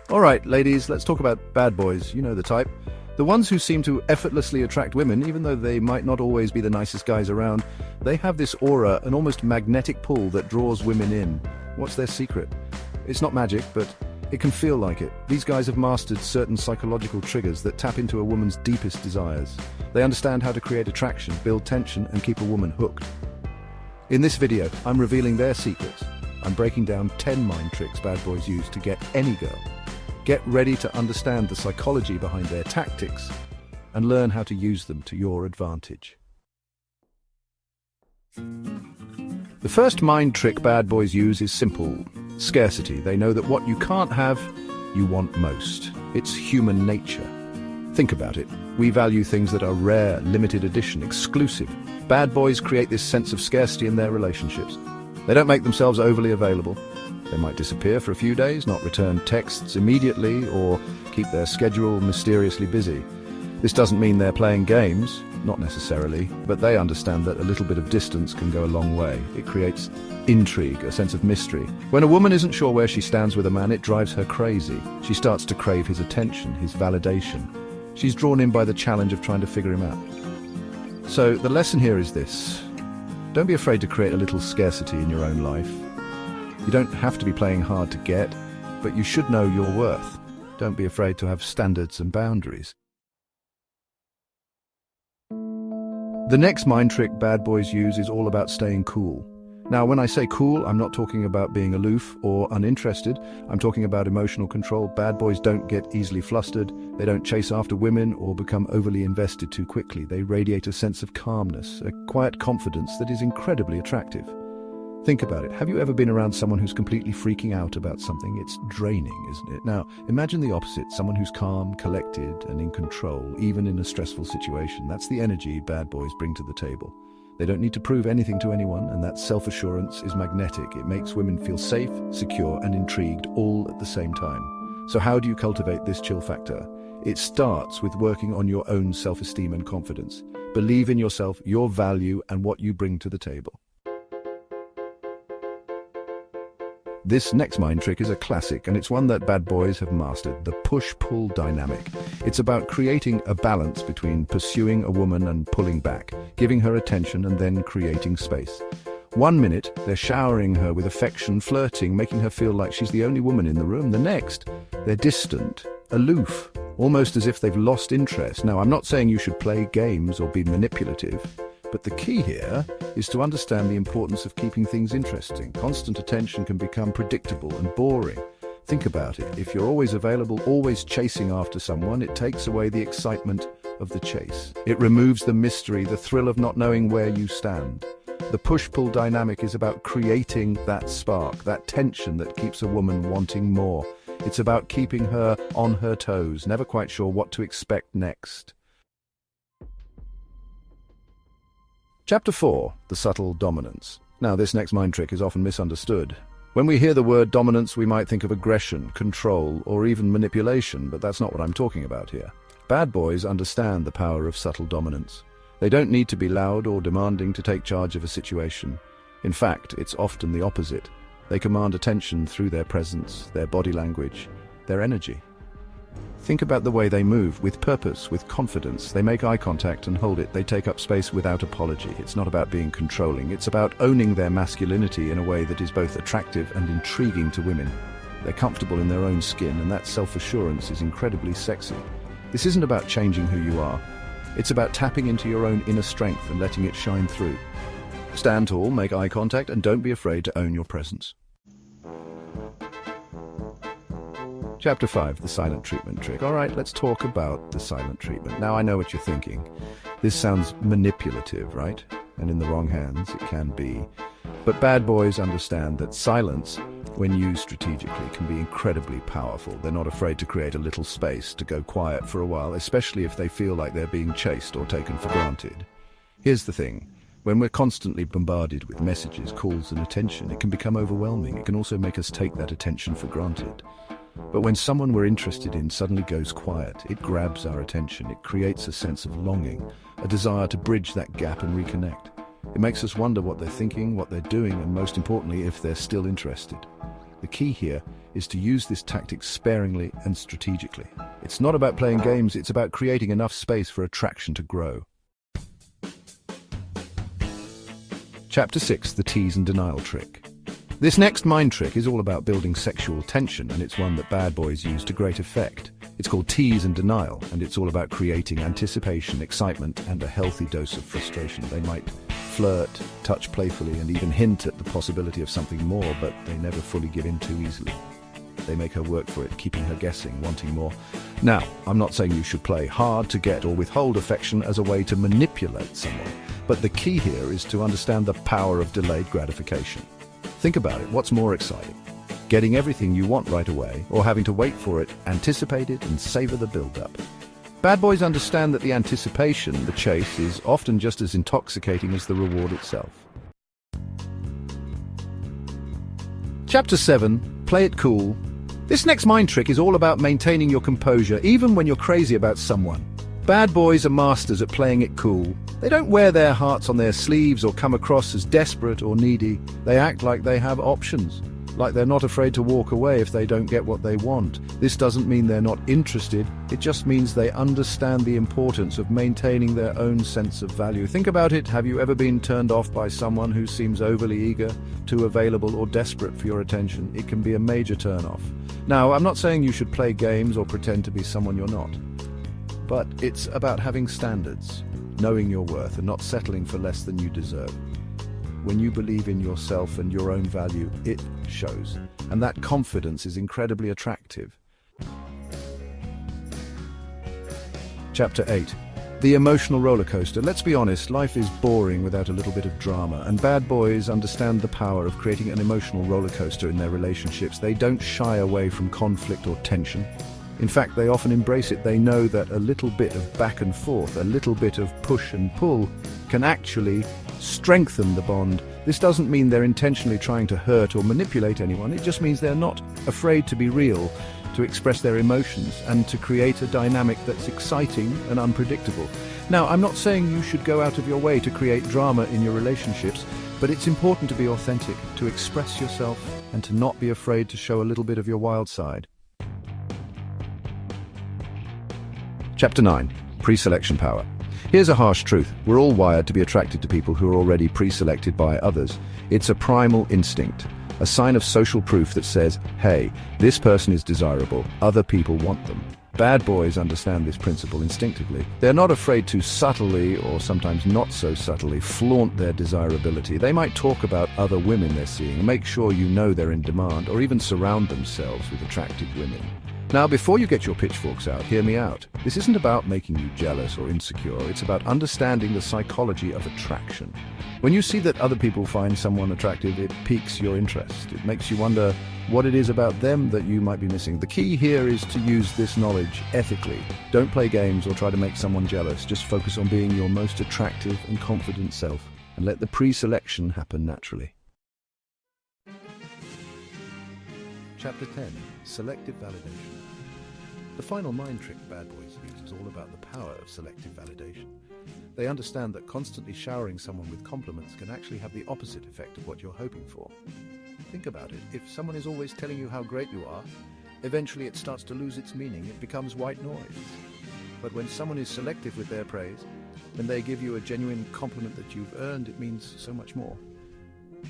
All right, ladies, let's talk about bad boys. You know the type. The ones who seem to effortlessly attract women, even though they might not always be the nicest guys around. They have this aura, an almost magnetic pull that draws women in. What's their secret? It's not magic, but it can feel like it. These guys have mastered certain psychological triggers that tap into a woman's deepest desires. They understand how to create attraction, build tension, and keep a woman hooked. In this video, I'm revealing their secrets. I'm breaking down 10 mind tricks bad boys use to get any girl. Get ready to understand the psychology behind their tactics and learn how to use them to your advantage. The first mind trick bad boys use is simple: scarcity. They know that what you can't have, you want most. It's human nature. Think about it. We value things that are rare, limited edition, exclusive. Bad boys create this sense of scarcity in their relationships. They don't make themselves overly available. They might disappear for a few days, not return texts immediately, or keep their schedule mysteriously busy. This doesn't mean they're playing games, not necessarily, but they understand that a little bit of distance can go a long way. It creates intrigue, a sense of mystery. When a woman isn't sure where she stands with a man, it drives her crazy. She starts to crave his attention, his validation. She's drawn in by the challenge of trying to figure him out. So the lesson here is this: don't be afraid to create a little scarcity in your own life. You don't have to be playing hard to get, but you should know your worth. Don't be afraid to have standards and boundaries. The next mind trick bad boys use is all about staying cool. Now, when I say cool, I'm not talking about being aloof or uninterested. I'm talking about emotional control. Bad boys don't get easily flustered. They don't chase after women or become overly invested too quickly. They radiate a sense of calmness, a quiet confidence that is incredibly attractive. Think about it. Have you ever been around someone who's completely freaking out about something? It's draining, isn't it? Now, imagine the opposite, someone who's calm, collected, and in control, even in a stressful situation. That's the energy bad boys bring to the table. They don't need to prove anything to anyone, and that self-assurance is magnetic. It makes women feel safe, secure, and intrigued all at the same time. So how do you cultivate this chill factor? It starts with working on your own self-esteem and confidence. Believe in yourself, your value, and what you bring to the table. This next mind trick is a classic, and it's one that bad boys have mastered: the push-pull dynamic. It's about creating a balance between pursuing a woman and pulling back, giving her attention and then creating space. 1 minute, they're showering her with affection, flirting, making her feel like she's the only woman in the room. The next, they're distant, aloof, almost as if they've lost interest. Now, I'm not saying you should play games or be manipulative, but the key here is to understand the importance of keeping things interesting. Constant attention can become predictable and boring. Think about it. If you're always available, always chasing after someone, it takes away the excitement of the chase. It removes the mystery, the thrill of not knowing where you stand. The push-pull dynamic is about creating that spark, that tension that keeps a woman wanting more. It's about keeping her on her toes, never quite sure what to expect next. Chapter 4. The Subtle Dominance. Now, this next mind trick is often misunderstood. When we hear the word dominance, we might think of aggression, control, or even manipulation, but that's not what I'm talking about here. Bad boys understand the power of subtle dominance. They don't need to be loud or demanding to take charge of a situation. In fact, it's often the opposite. They command attention through their presence, their body language, their energy. Think about the way they move, with purpose, with confidence. They make eye contact and hold it. They take up space without apology. It's not about being controlling. It's about owning their masculinity in a way that is both attractive and intriguing to women. They're comfortable in their own skin, and that self-assurance is incredibly sexy. This isn't about changing who you are. It's about tapping into your own inner strength and letting it shine through. Stand tall, make eye contact, and don't be afraid to own your presence. Chapter 5, the silent treatment trick. All right, let's talk about the silent treatment. Now, I know what you're thinking. This sounds manipulative, right? And in the wrong hands, it can be. But bad boys understand that silence, when used strategically, can be incredibly powerful. They're not afraid to create a little space, to go quiet for a while, especially if they feel like they're being chased or taken for granted. Here's the thing. When we're constantly bombarded with messages, calls, and attention, it can become overwhelming. It can also make us take that attention for granted. But when someone we're interested in suddenly goes quiet, it grabs our attention. It creates a sense of longing, a desire to bridge that gap and reconnect. It makes us wonder what they're thinking, what they're doing, and most importantly, if they're still interested. The key here is to use this tactic sparingly and strategically. It's not about playing games, it's about creating enough space for attraction to grow. Chapter 6, the tease and denial trick. This next mind trick is all about building sexual tension, and it's one that bad boys use to great effect. It's called tease and denial, and it's all about creating anticipation, excitement, and a healthy dose of frustration. They might flirt, touch playfully, and even hint at the possibility of something more, but they never fully give in too easily. They make her work for it, keeping her guessing, wanting more. Now, I'm not saying you should play hard to get or withhold affection as a way to manipulate someone, but the key here is to understand the power of delayed gratification. Think about it, what's more exciting? Getting everything you want right away, or having to wait for it, anticipate it, and savor the build-up? Bad boys understand that the anticipation, the chase, is often just as intoxicating as the reward itself. Chapter 7, Play It Cool. This next mind trick is all about maintaining your composure, even when you're crazy about someone. Bad boys are masters at playing it cool. They don't wear their hearts on their sleeves or come across as desperate or needy. They act like they have options, like they're not afraid to walk away if they don't get what they want. This doesn't mean they're not interested, it just means they understand the importance of maintaining their own sense of value. Think about it, have you ever been turned off by someone who seems overly eager, too available, or desperate for your attention? It can be a major turn-off. Now, I'm not saying you should play games or pretend to be someone you're not, but it's about having standards, knowing your worth, and not settling for less than you deserve. When you believe in yourself and your own value, it shows. And that confidence is incredibly attractive. Chapter 8. The emotional roller coaster. Let's be honest, life is boring without a little bit of drama, and bad boys understand the power of creating an emotional roller coaster in their relationships. They don't shy away from conflict or tension. In fact, they often embrace it. They know that a little bit of back and forth, a little bit of push and pull, can actually strengthen the bond. This doesn't mean they're intentionally trying to hurt or manipulate anyone. It just means they're not afraid to be real, to express their emotions, and to create a dynamic that's exciting and unpredictable. Now, I'm not saying you should go out of your way to create drama in your relationships, but it's important to be authentic, to express yourself, and to not be afraid to show a little bit of your wild side. Chapter 9. Pre-selection power. Here's a harsh truth. We're all wired to be attracted to people who are already pre-selected by others. It's a primal instinct, a sign of social proof that says, hey, this person is desirable, other people want them. Bad boys understand this principle instinctively. They're not afraid to subtly, or sometimes not so subtly, flaunt their desirability. They might talk about other women they're seeing, make sure you know they're in demand, or even surround themselves with attractive women. Now, before you get your pitchforks out, hear me out. This isn't about making you jealous or insecure. It's about understanding the psychology of attraction. When you see that other people find someone attractive, it piques your interest. It makes you wonder what it is about them that you might be missing. The key here is to use this knowledge ethically. Don't play games or try to make someone jealous. Just focus on being your most attractive and confident self, and let the pre-selection happen naturally. Chapter 10. Selective validation. The final mind trick bad boys use is all about the power of selective validation. They understand that constantly showering someone with compliments can actually have the opposite effect of what you're hoping for. Think about it. If someone is always telling you how great you are, eventually it starts to lose its meaning. It becomes white noise. But when someone is selective with their praise, when they give you a genuine compliment that you've earned, it means so much more.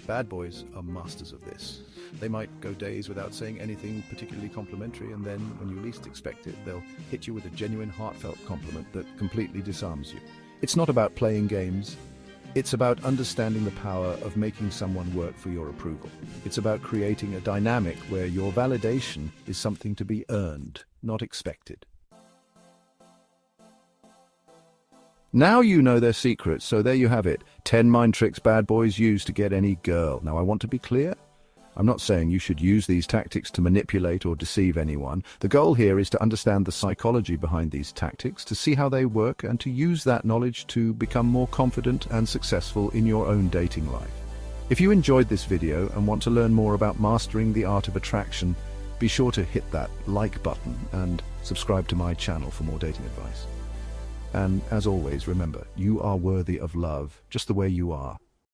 Bad boys are masters of this. They might go days without saying anything particularly complimentary, and then, when you least expect it, they'll hit you with a genuine, heartfelt compliment that completely disarms you. It's not about playing games. It's about understanding the power of making someone work for your approval. It's about creating a dynamic where your validation is something to be earned, not expected. Now you know their secrets, so there you have it. 10 mind tricks bad boys use to get any girl. Now, I want to be clear. I'm not saying you should use these tactics to manipulate or deceive anyone. The goal here is to understand the psychology behind these tactics, to see how they work, and to use that knowledge to become more confident and successful in your own dating life. If you enjoyed this video and want to learn more about mastering the art of attraction, be sure to hit that like button and subscribe to my channel for more dating advice. And as always, remember, you are worthy of love just the way you are.